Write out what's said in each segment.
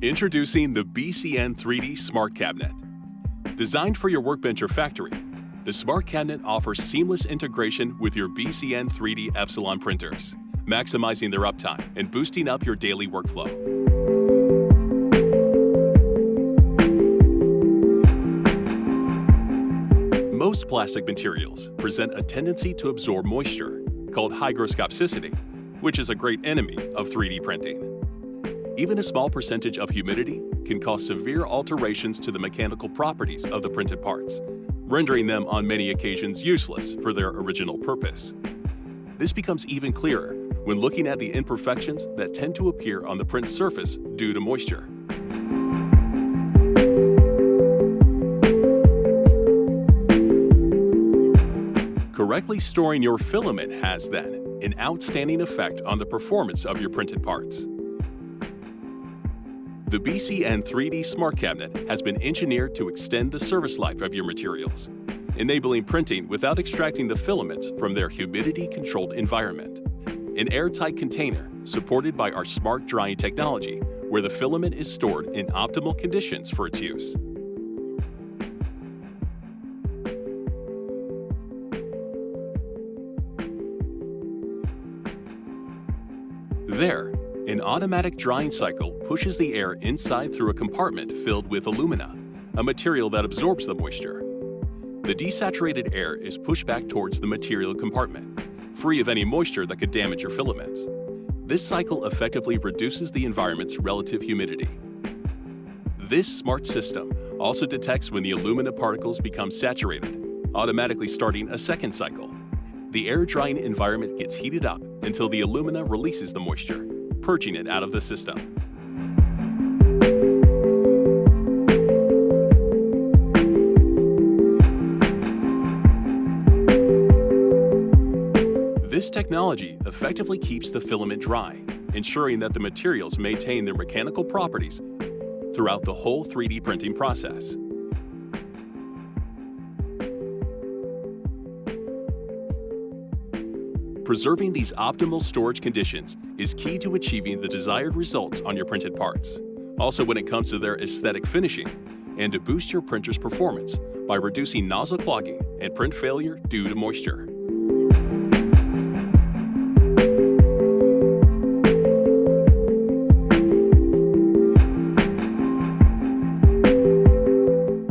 Introducing the BCN3D Smart Cabinet. Designed for your workbench or factory, the Smart Cabinet offers seamless integration with your BCN3D Epsilon printers, maximizing their uptime and boosting up your daily workflow. Most plastic materials present a tendency to absorb moisture, called hygroscopicity, which is a great enemy of 3D printing. Even a small percentage of humidity can cause severe alterations to the mechanical properties of the printed parts, rendering them on many occasions useless for their original purpose. This becomes even clearer when looking at the imperfections that tend to appear on the print surface due to moisture. Correctly storing your filament has, then, an outstanding effect on the performance of your printed parts. The BCN3D Smart Cabinet has been engineered to extend the service life of your materials, enabling printing without extracting the filaments from their humidity-controlled environment. An airtight container supported by our smart drying technology, where the filament is stored in optimal conditions for its use. There, an automatic drying cycle pushes the air inside through a compartment filled with alumina, a material that absorbs the moisture. The desaturated air is pushed back towards the material compartment, free of any moisture that could damage your filaments. This cycle effectively reduces the environment's relative humidity. This smart system also detects when the alumina particles become saturated, automatically starting a second cycle. The air drying environment gets heated up until the alumina releases the moisture, purging it out of the system. This technology effectively keeps the filament dry, ensuring that the materials maintain their mechanical properties throughout the whole 3D printing process. Preserving these optimal storage conditions is key to achieving the desired results on your printed parts. Also, when it comes to their aesthetic finishing, and to boost your printer's performance by reducing nozzle clogging and print failure due to moisture.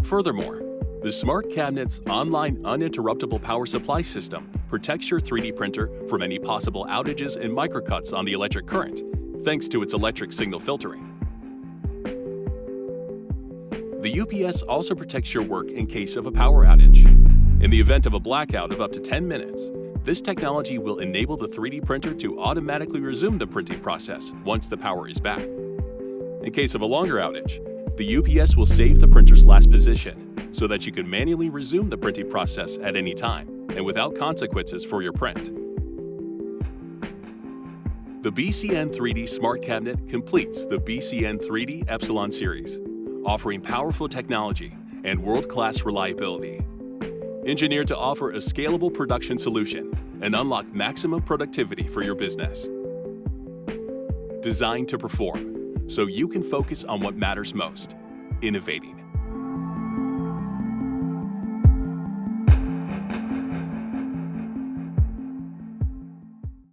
Furthermore, the Smart Cabinet's online uninterruptible power supply system protects your 3D printer from any possible outages and microcuts on the electric current, thanks to its electric signal filtering. The UPS also protects your work in case of a power outage. In the event of a blackout of up to 10 minutes, this technology will enable the 3D printer to automatically resume the printing process once the power is back. In case of a longer outage, the UPS will save the printer's last position so that you can manually resume the printing process at any time and without consequences for your print. The BCN3D Smart Cabinet completes the BCN3D Epsilon series, offering powerful technology and world-class reliability. Engineered to offer a scalable production solution and unlock maximum productivity for your business. Designed to perform, so you can focus on what matters most: innovating.